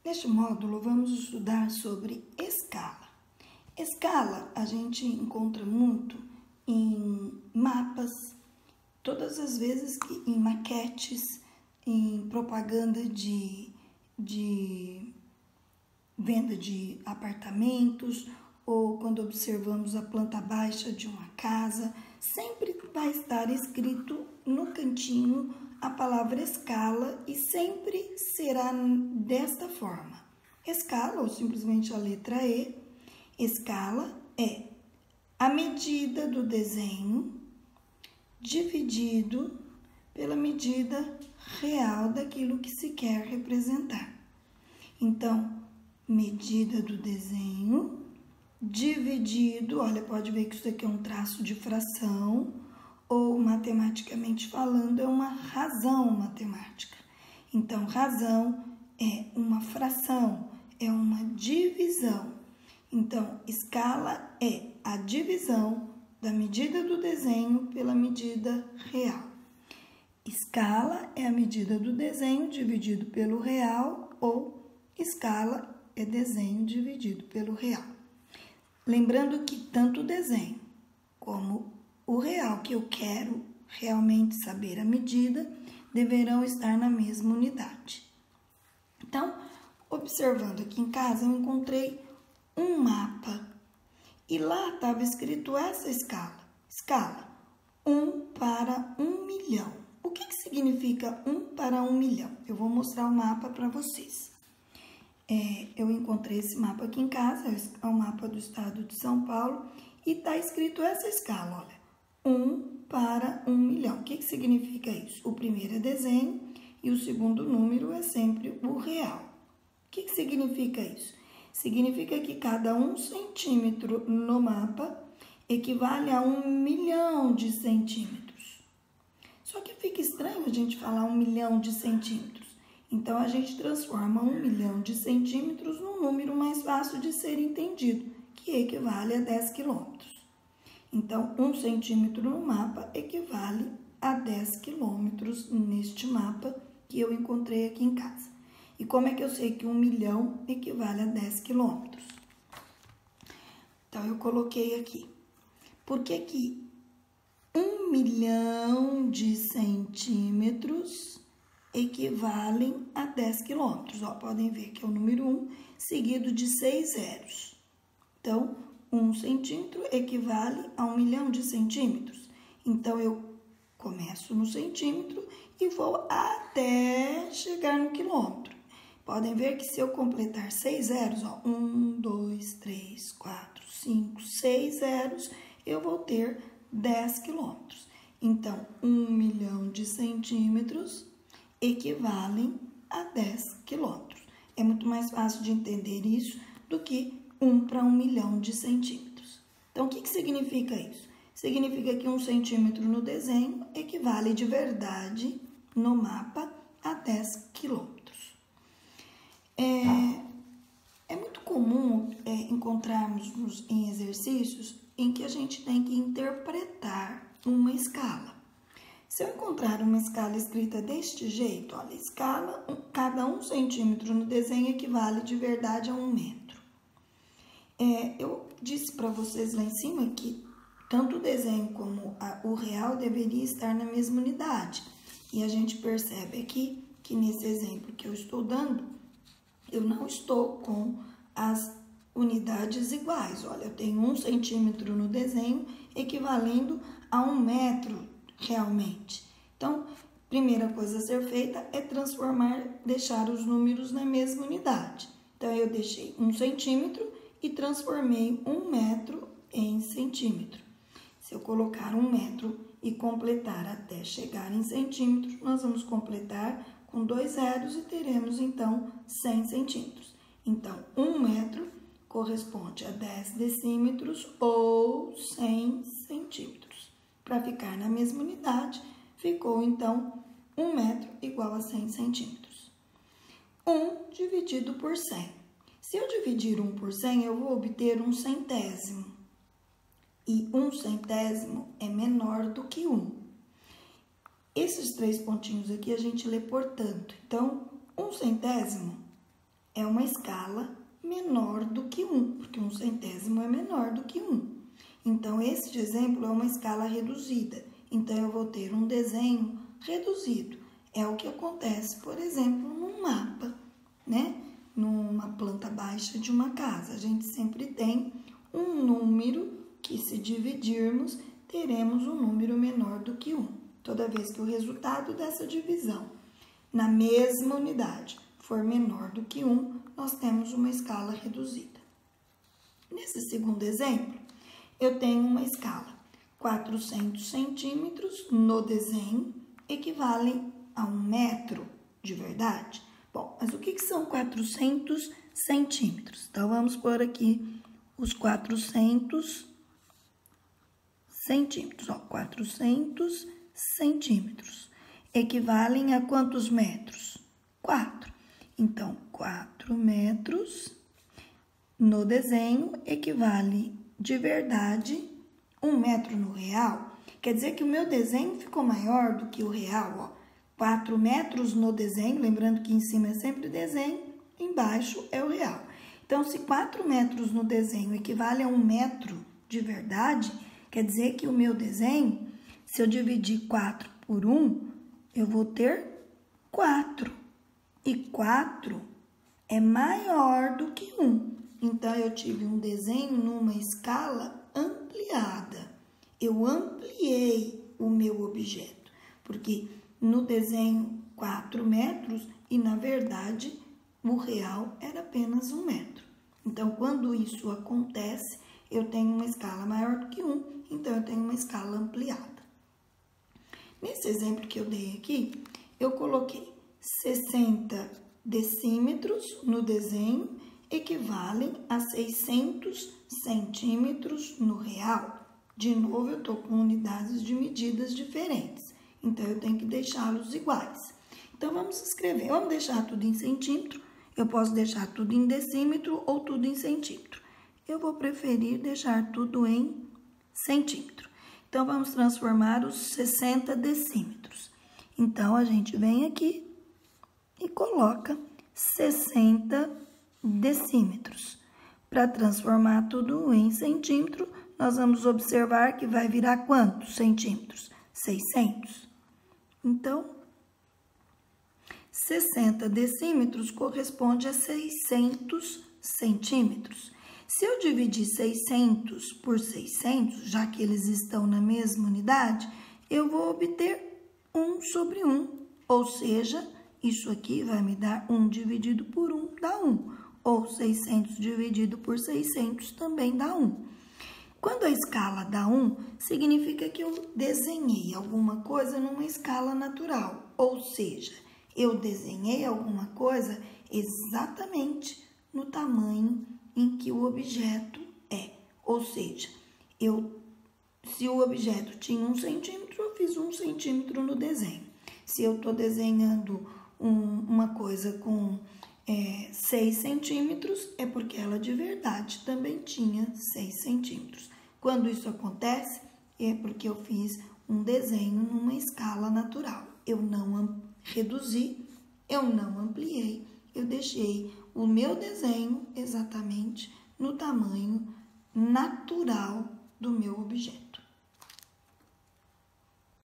Neste módulo, vamos estudar sobre escala. Escala a gente encontra muito em mapas, todas as vezes que em maquetes, em propaganda de venda de apartamentos ou quando observamos a planta baixa de uma casa, sempre vai estar escrito no cantinho a palavra escala e sempre será desta forma. Escala, ou simplesmente a letra E, escala é a medida do desenho dividido pela medida real daquilo que se quer representar. Então, medida do desenho dividido, olha, pode ver que isso aqui é um traço de fração, ou matematicamente falando, é uma razão matemática. Então, razão é uma fração, é uma divisão. Então, escala é a divisão da medida do desenho pela medida real. Escala é a medida do desenho dividido pelo real, ou escala é desenho dividido pelo real. Lembrando que tanto o desenho como o real, que eu quero realmente saber a medida, deverão estar na mesma unidade. Então, observando aqui em casa, eu encontrei um mapa e lá estava escrito essa escala. Escala 1 para 1 milhão. O que significa 1 para 1 milhão? Eu vou mostrar o mapa para vocês. Eu encontrei esse mapa aqui em casa, é o mapa do estado de São Paulo, e está escrito essa escala, olha, 1 para 1 milhão. O que significa isso? O primeiro é desenho e o segundo número é sempre o real. O que significa isso? Significa que cada 1 centímetro no mapa equivale a 1 milhão de centímetros. Só que fica estranho a gente falar 1 milhão de centímetros. Então, a gente transforma 1 milhão de centímetros num número mais fácil de ser entendido, que equivale a 10 quilômetros. Então, 1 centímetro no mapa equivale a 10 quilômetros neste mapa que eu encontrei aqui em casa. E como é que eu sei que 1 milhão equivale a 10 quilômetros? Então, eu coloquei aqui. Por que 1 milhão de centímetros equivalem a 10 quilômetros? Podem ver que é o número 1 seguido de 6 zeros. Então, 1 centímetro equivale a 1 milhão de centímetros. Então, eu começo no centímetro e vou até chegar no quilômetro. Podem ver que se eu completar 6 zeros, 1, 2, 3, 4, 5, 6 zeros, eu vou ter 10 quilômetros. Então, 1 milhão de centímetros equivalem a 10 quilômetros. É muito mais fácil de entender isso do que 1 para 1 milhão de centímetros. Então, o que significa isso? Significa que 1 centímetro no desenho equivale de verdade no mapa a 10 quilômetros. É muito comum encontrarmos em exercícios em que a gente tem que interpretar uma escala. Se eu encontrar uma escala escrita deste jeito, olha, escala, cada 1 centímetro no desenho equivale de verdade a 1 metro. Eu disse para vocês lá em cima que tanto o desenho como o real deveria estar na mesma unidade. E a gente percebe aqui que nesse exemplo que eu estou dando, eu não estou com as unidades iguais. Olha, eu tenho 1 centímetro no desenho equivalendo a 1 metro realmente. Então, primeira coisa a ser feita é deixar os números na mesma unidade. Então, eu deixei 1 centímetro e transformei 1 metro em centímetro. Se eu colocar 1 metro e completar até chegar em centímetros, nós vamos completar com 2 zeros e teremos, então, 100 centímetros. Então, 1 metro corresponde a 10 decímetros ou 100 centímetros. Para ficar na mesma unidade, ficou, então, 1 metro igual a 100 centímetros. 1 dividido por 100. Se eu dividir 1 por 100, eu vou obter 1 centésimo. E 1 centésimo é menor do que 1. Esses 3 pontinhos aqui a gente lê por tanto. Então, 1 centésimo é uma escala menor do que 1, porque 1/100º é menor do que 1. Então, esse exemplo é uma escala reduzida. Então, eu vou ter um desenho reduzido. É o que acontece, por exemplo, num mapa, né? Numa planta baixa de uma casa. A gente sempre tem um número que, se dividirmos, teremos um número menor do que 1. Toda vez que o resultado dessa divisão na mesma unidade for menor do que 1, nós temos uma escala reduzida. Nesse segundo exemplo, eu tenho uma escala. 400 centímetros no desenho equivalem a 1 metro de verdade. Bom, mas o que são 400 centímetros? Então, vamos pôr aqui os 400 centímetros. 400 centímetros equivalem a quantos metros? 4. Então, 4 metros no desenho equivale de verdade 1 metro no real. Quer dizer que o meu desenho ficou maior do que o real, ó. 4 metros no desenho, lembrando que em cima é sempre desenho, embaixo é o real. Então, se 4 metros no desenho equivale a 1 metro de verdade, quer dizer que o meu desenho, se eu dividir 4 por 1, eu vou ter 4. E 4 é maior do que 1. Então, eu tive um desenho numa escala ampliada. Eu ampliei o meu objeto, porque no desenho 4 metros e, na verdade, o real era apenas 1 metro. Então, quando isso acontece, eu tenho uma escala maior do que 1, então eu tenho uma escala ampliada. Nesse exemplo que eu dei aqui, eu coloquei 60 decímetros no desenho, equivalem a 600 centímetros no real. De novo, eu estou com unidades de medidas diferentes, então eu tenho que deixá-los iguais. Então, vamos escrever, vamos deixar tudo em centímetro, eu posso deixar tudo em decímetro ou tudo em centímetro. Eu vou preferir deixar tudo em centímetro. Então, vamos transformar os 60 decímetros. Então, a gente vem aqui e coloca 60 decímetros. Para transformar tudo em centímetro, nós vamos observar que vai virar quantos centímetros? 600. Então, 60 decímetros corresponde a 600 centímetros. Se eu dividir 600 por 600, já que eles estão na mesma unidade, eu vou obter 1 sobre 1. Ou seja, isso aqui vai me dar 1 dividido por 1 dá 1. Ou 600 dividido por 600 também dá 1. Quando a escala dá 1, significa que eu desenhei alguma coisa numa escala natural. Ou seja, eu desenhei alguma coisa exatamente no tamanho em que o objeto é. Ou seja, se o objeto tinha 1 centímetro, eu fiz 1 centímetro no desenho. Se eu estou desenhando uma coisa com 6 centímetros, é porque ela de verdade também tinha 6 centímetros. Quando isso acontece, é porque eu fiz um desenho numa escala natural. Eu não reduzi, eu não ampliei, eu deixei o meu desenho exatamente no tamanho natural do meu objeto.